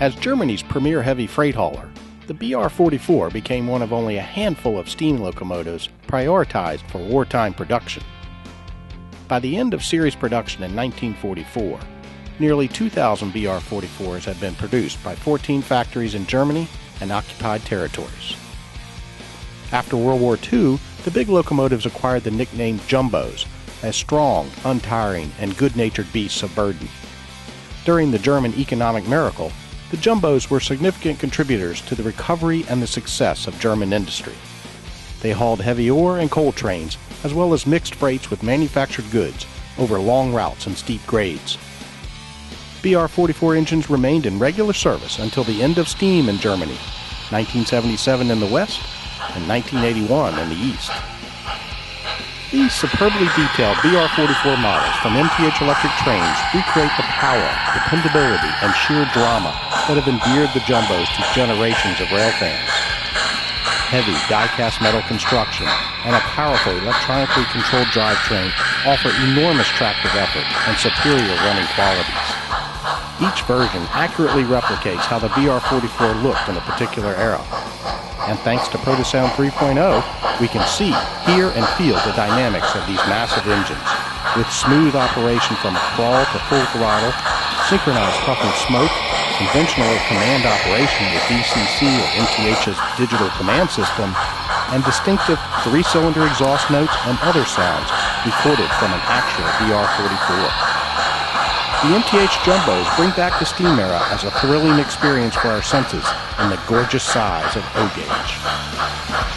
As Germany's premier heavy freight hauler, the BR44 became one of only a handful of steam locomotives prioritized for wartime production. By the end of series production in 1944, nearly 2,000 BR44s had been produced by 14 factories in Germany and occupied territories. After World War II, the big locomotives acquired the nickname jumbos as strong, untiring, and good-natured beasts of burden. During the German economic miracle, the jumbos were significant contributors to the recovery and the success of German industry. They hauled heavy ore and coal trains, as well as mixed freights with manufactured goods over long routes and steep grades. BR44 engines remained in regular service until the end of steam in Germany, 1977 in the West and 1981 in the East. These superbly detailed BR44 models from MTH Electric Trains recreate the power, dependability, and sheer drama that have endeared the jumbos to generations of railfans. Heavy die-cast metal construction and a powerful electronically controlled drivetrain offer enormous tractive effort and superior running qualities. Each version accurately replicates how the BR44 looked in a particular era. And thanks to Protosound 3.0, we can see, hear, and feel the dynamics of these massive engines, with smooth operation from crawl to full throttle, synchronized puff and smoke, conventional or command operation with DCC or MTH's digital command system, and distinctive three-cylinder exhaust notes and other sounds recorded from an actual BR44. The MTH Jumbos bring back the steam era as a thrilling experience for our senses and the gorgeous size of O-gauge.